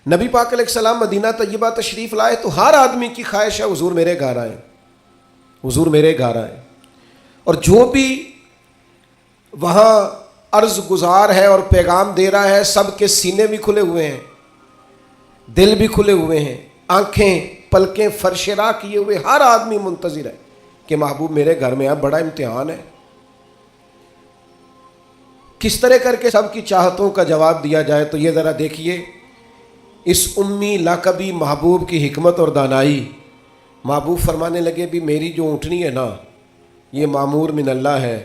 نبی پاک علیہ السلام مدینہ طیبہ تشریف لائے تو ہر آدمی کی خواہش ہے حضور میرے گھر آئیں، حضور میرے گھر آئیں، اور جو بھی وہاں عرض گزار ہے اور پیغام دے رہا ہے سب کے سینے بھی کھلے ہوئے ہیں، دل بھی کھلے ہوئے ہیں، آنکھیں پلکیں فرش راہ کیے ہوئے، ہر آدمی منتظر ہے کہ محبوب میرے گھر میں ہے، بڑا امتحان ہے۔ کس طرح کر کے سب کی چاہتوں کا جواب دیا جائے تو یہ ذرا دیکھیے اس امی لاقبی محبوب کی حکمت اور دانائی۔ محبوب فرمانے لگے بھی میری جو اونٹنی ہے نا یہ معمور من اللہ ہے،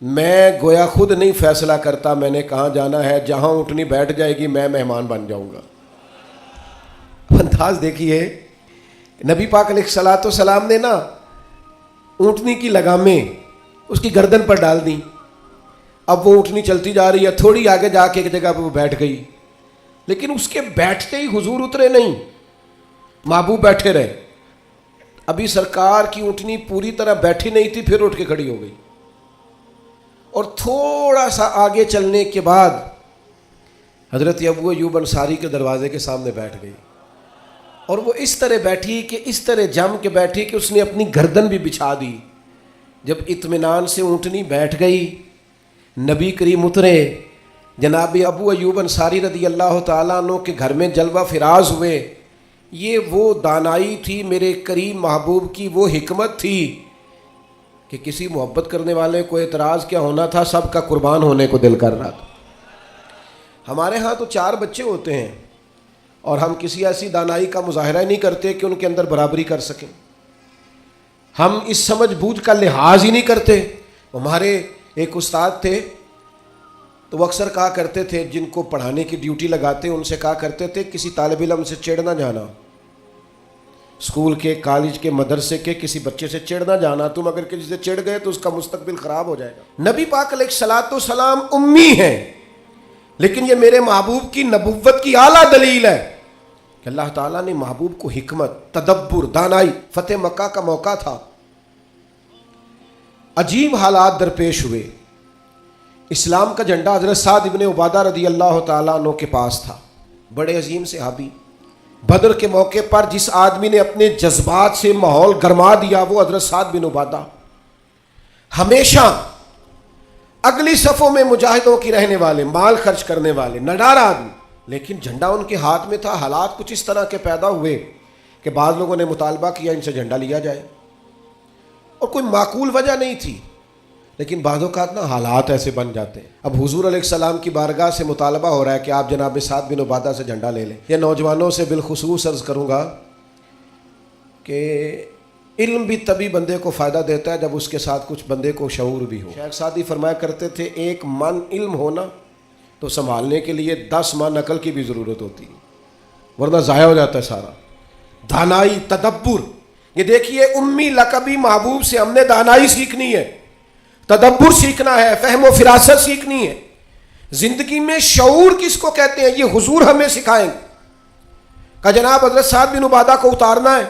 میں گویا خود نہیں فیصلہ کرتا میں نے کہاں جانا ہے، جہاں اونٹنی بیٹھ جائے گی میں مہمان بن جاؤں گا۔ انداز دیکھیے، نبی پاک علیہ الصلوۃ والسلام نے نا اونٹنی کی لگامیں اس کی گردن پر ڈال دیں، اب وہ اونٹنی چلتی جا رہی ہے، تھوڑی آگے جا کے ایک جگہ پہ وہ بیٹھ گئی، لیکن اس کے بیٹھتے ہی حضور اترے نہیں، محبوب بیٹھے رہے۔ ابھی سرکار کی اونٹنی پوری طرح بیٹھی نہیں تھی، پھر اٹھ کے کھڑی ہو گئی، اور تھوڑا سا آگے چلنے کے بعد حضرت ابو ایوب انصاری کے دروازے کے سامنے بیٹھ گئی، اور وہ اس طرح بیٹھی کہ اس طرح جم کے بیٹھی کہ اس نے اپنی گردن بھی بچھا دی۔ جب اطمینان سے اونٹنی بیٹھ گئی، نبی کریم اترے، جناب ابو ایوب انصاری رضی اللہ تعالیٰ عنہ کے گھر میں جلوہ فراز ہوئے۔ یہ وہ دانائی تھی میرے کریم محبوب کی، وہ حکمت تھی کہ کسی محبت کرنے والے کو اعتراض کیا ہونا تھا، سب کا قربان ہونے کو دل کر رہا تھا۔ ہمارے ہاں تو 4 بچے ہوتے ہیں اور ہم کسی ایسی دانائی کا مظاہرہ نہیں کرتے کہ ان کے اندر برابری کر سکیں، ہم اس سمجھ بوجھ کا لحاظ ہی نہیں کرتے۔ ہمارے ایک استاد تھے تو وہ اکثر کہا کرتے تھے، جن کو پڑھانے کی ڈیوٹی لگاتے ان سے کہا کرتے تھے کسی طالب علم سے چڑھنا جانا، اسکول کے کالج کے مدرسے کے کسی بچے سے چڑھنا جانا، تم اگر کسی سے چڑھ گئے تو اس کا مستقبل خراب ہو جائے گا۔ نبی پاک علیہ الصلوۃ والسلام امی ہیں، لیکن یہ میرے محبوب کی نبوت کی اعلیٰ دلیل ہے کہ اللہ تعالیٰ نے محبوب کو حکمت، تدبر، دانائی، فتح مکہ کا موقع تھا، عجیب حالات درپیش ہوئے۔ اسلام کا جھنڈا حضرت سعد ابن عبادہ رضی اللہ تعالیٰ عنہ کے پاس تھا، بڑے عظیم صحابی۔ بدر کے موقع پر جس آدمی نے اپنے جذبات سے ماحول گرما دیا وہ حضرت سعد بن عبادہ، ہمیشہ اگلی صفوں میں مجاہدوں کی رہنے والے، مال خرچ کرنے والے، نڈار آدمی، لیکن جھنڈا ان کے ہاتھ میں تھا۔ حالات کچھ اس طرح کے پیدا ہوئے کہ بعض لوگوں نے مطالبہ کیا ان سے جھنڈا لیا جائے، اور کوئی معقول وجہ نہیں تھی، لیکن بعض اوقات نا حالات ایسے بن جاتے ہیں۔ اب حضور علیہ السلام کی بارگاہ سے مطالبہ ہو رہا ہے کہ آپ جناب سعد بن عبادہ سے جھنڈا لے لیں۔ یہ نوجوانوں سے بالخصوص عرض کروں گا کہ علم بھی تبھی بندے کو فائدہ دیتا ہے جب اس کے ساتھ کچھ بندے کو شعور بھی ہو۔ شیخ سعدی فرمایا کرتے تھے 1 من علم ہونا تو سنبھالنے کے لیے 10 من عقل کی بھی ضرورت ہوتی ہے، ورنہ ضائع ہو جاتا ہے سارا۔ دانائی، تدبر، یہ دیکھیے امی لقبی محبوب سے ہم نے دانائی سیکھنی ہے، تدبر سیکھنا ہے، فہم و فراست سیکھنی ہے۔ زندگی میں شعور کس کو کہتے ہیں یہ حضور ہمیں سکھائیں گے۔ کہ جناب حضرت سعد بن عبادہ کو اتارنا ہے،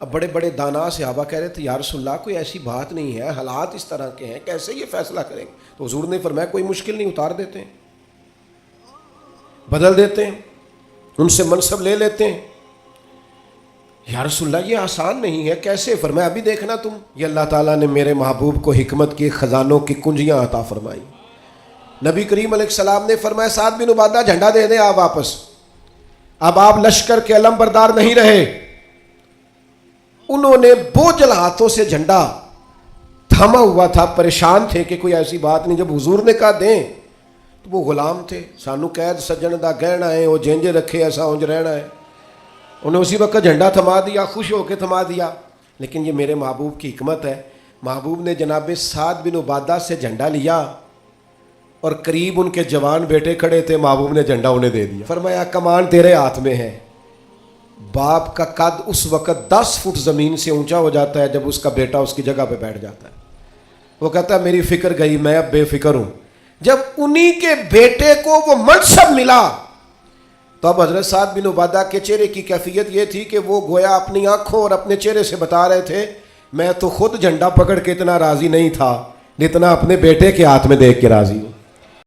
اب بڑے بڑے دانا صحابہ کہہ رہے تھے یا رسول اللہ کوئی ایسی بات نہیں ہے، حالات اس طرح کے ہیں، کیسے یہ فیصلہ کریں گے؟ تو حضور نے فرمایا کوئی مشکل نہیں، اتار دیتے ہیں، بدل دیتے ہیں، ان سے منصب لے لیتے ہیں۔ یا رسول اللہ یہ آسان نہیں ہے، کیسے؟ فرمایا ابھی دیکھنا تم، یہ اللہ تعالیٰ نے میرے محبوب کو حکمت کی خزانوں کی کنجیاں عطا فرمائی۔ نبی کریم علیہ السلام نے فرمایا سعد بن عبادہ جھنڈا دے دیں آپ واپس، اب آپ لشکر کے علم بردار نہیں رہے۔ انہوں نے بوجھل ہاتھوں سے جھنڈا تھاما ہوا تھا، پریشان تھے کہ کوئی ایسی بات نہیں۔ جب حضور نے کہا دیں تو وہ غلام تھے، سانو قید سجن دا گہنا ہے، وہ جینجے رکھے ایسا اونج رہنا ہے، انہیں اسی وقت جھنڈا تھما دیا، خوش ہو کے تھما دیا۔ لیکن یہ میرے محبوب کی حکمت ہے، محبوب نے جناب سعد بن عبادہ سے جھنڈا لیا اور قریب ان کے جوان بیٹے کھڑے تھے، محبوب نے جھنڈا انہیں دے دیا، فرمایا کمان تیرے ہاتھ میں ہے۔ باپ کا قد اس وقت 10 فٹ زمین سے اونچا ہو جاتا ہے جب اس کا بیٹا اس کی جگہ پہ بیٹھ جاتا ہے، وہ کہتا ہے میری فکر گئی، میں اب بے فکر ہوں۔ جب انہی کے بیٹے کو وہ منصب ملا تو اب حضرت سعد بن عبادہ کے چہرے کی کیفیت یہ تھی کہ وہ گویا اپنی آنکھوں اور اپنے چہرے سے بتا رہے تھے میں تو خود جھنڈا پکڑ کے اتنا راضی نہیں تھا جتنا اپنے بیٹے کے ہاتھ میں دیکھ کے راضی ہوں۔